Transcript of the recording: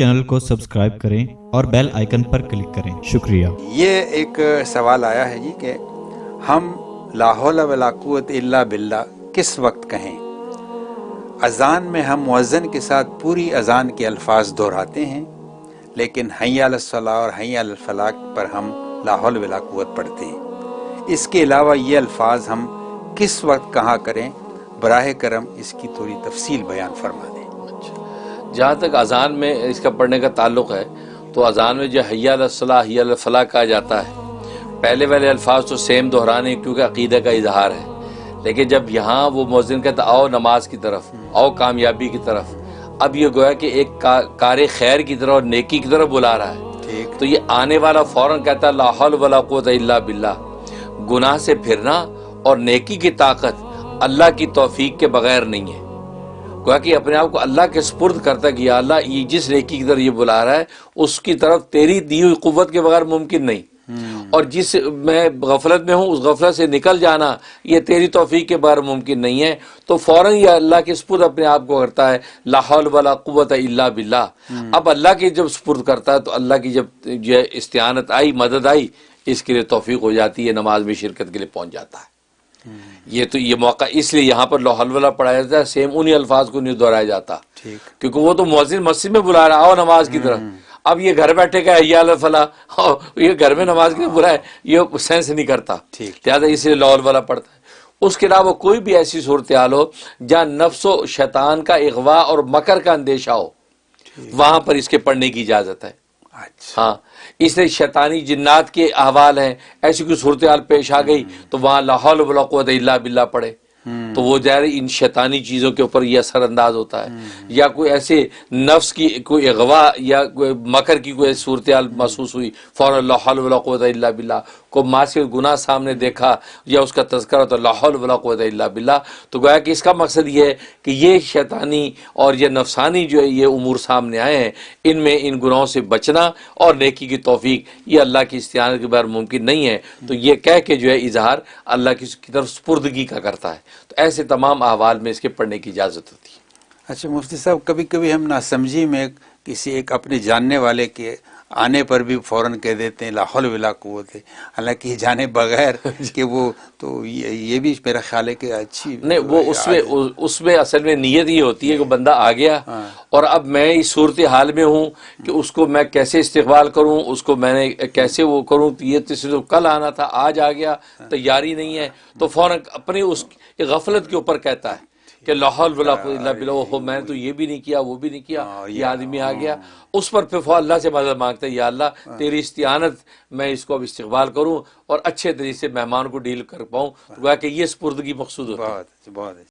Channel کو subscribe کریں اور بیل آئیکن پر کلک کریں۔ شکریہ۔ یہ ایک سوال آیا ہے جی کہ ہم لا حول ولا قوت الا باللہ کس وقت کہیں؟ اذان میں ہم مؤذن کے ساتھ پوری اذان کے الفاظ دہراتے ہیں، لیکن حی علی الصلاۃ اور حی علی الفلاح پر ہم لا حول ولا قوت پڑھتے ہیں۔ اس کے علاوہ یہ الفاظ ہم کس وقت کہاں کریں؟ براہ کرم اس کی تھوڑی تفصیل بیان فرما دیں۔ جہاں تک اذان میں اس کا پڑھنے کا تعلق ہے تو اذان میں جو حی علی الصلاۃ حی علی الفلاح کہا جاتا ہے، پہلے والے الفاظ تو سیم دہرانے کیونکہ عقیدہ کا اظہار ہے، لیکن جب یہاں وہ مؤذن کہتا آؤ نماز کی طرف، آؤ کامیابی کی طرف، اب یہ گویا کہ ایک کار خیر کی طرف اور نیکی کی طرف بلا رہا ہے، تو یہ آنے والا فوراً کہتا ہے لا حول ولا قوت الا باللہ۔ گناہ سے پھرنا اور نیکی کی طاقت اللہ کی توفیق کے بغیر نہیں ہے، گویا کہ اپنے آپ کو اللہ کے سپرد کرتا ہے کہ یا اللہ یہ جس نیکی کی طرف یہ بلا رہا ہے اس کی طرف تیری دی ہوئی قوت کے بغیر ممکن نہیں، اور جس میں غفلت میں ہوں اس غفلت سے نکل جانا یہ تیری توفیق کے بغیر ممکن نہیں ہے، تو فوراً یہ اللہ کے سپرد اپنے آپ کو کرتا ہے لا حول ولا قوت الا باللہ۔ اب اللہ کی جب سپرد کرتا ہے تو اللہ کی جب یہ استعانت آئی، مدد آئی، اس کے لیے توفیق ہو جاتی ہے، نماز میں شرکت کے لیے پہنچ جاتا ہے۔ یہ موقع اس لیے یہاں پر لا حول ولا پڑھایا جاتا ہے، سیم انہی الفاظ کو نہیں دہرایا جاتا، کیونکہ وہ تو مؤذن مسجد میں بلا رہا ہے آؤ نماز کی طرف، اب یہ گھر بیٹھے کا حی علی الفلاح یہ گھر میں نماز کی طرف بلائے، یہ سینس نہیں کرتا، لہٰذا اس لیے لا حول ولا پڑھتا ہے۔ اس کے علاوہ کوئی بھی ایسی صورتحال ہو جہاں نفس و شیطان کا اغوا اور مکر کا اندیشہ ہو، وہاں پر اس کے پڑھنے کی اجازت ہے۔ ہاں، اس لیے شیطانی جنات کے احوال ہیں، ایسی کوئی صورتحال پیش آ گئی تو وہاں لا حول ولا قوت الا باللہ پڑھے، تو وہ ظاہر ان شیطانی چیزوں کے اوپر یہ اثر انداز ہوتا ہے، یا کوئی ایسے نفس کی کوئی اغوا یا کوئی مکر کی کوئی صورتحال محسوس ہوئی، فوراً لا حول ولا قوت الا باللہ، کو معصیت گناہ سامنے دیکھا یا اس کا تذکرہ تو لا حول ولا قوت الا باللہ، تو گویا کہ اس کا مقصد یہ ہے کہ یہ شیطانی اور یہ نفسانی جو ہے یہ امور سامنے آئے ہیں، ان میں ان گناہوں سے بچنا اور نیکی کی توفیق یہ اللہ کی استعانت کے بغیر ممکن نہیں ہے، تو یہ کہہ کے جو ہے اظہار اللہ کی طرف سپردگی کا کرتا ہے، تو ایسے تمام احوال میں اس کے پڑھنے کی اجازت ہوتی ہے۔ اچھا مفتی صاحب، کبھی کبھی ہم ناسمجھی میں کسی ایک اپنے جاننے والے کے آنے پر بھی فوراً کہہ دیتے ہیں لا حول ولا قوت، حالانکہ جانے بغیر کہ وہ تو یہ بھی میرا خیال ہے کہ اچھی نہیں، وہ اس میں اصل میں نیت یہ ہوتی ہے کہ بندہ آ گیا اور اب میں اس صورتحال میں ہوں کہ اس کو میں کیسے استقبال کروں، اس کو میں نے کیسے وہ کروں، یہ تو کل آنا تھا آج آ گیا، تیاری نہیں ہے، تو فوراً اپنی اس غفلت کے اوپر کہتا ہے کہ لا حول ولا قوت الا باللہ، میں نے تو یہ بھی نہیں کیا وہ بھی نہیں کیا، یہ آدمی آ گیا، اس پر پھر اللہ سے مدد مانگتا ہے یا اللہ تیری استعانت میں اس کو اب استقبال کروں اور اچھے طریقے سے مہمان کو ڈیل کر پاؤں، تو کہ یہ سپردگی مقصود ہوتی ہے۔ بہت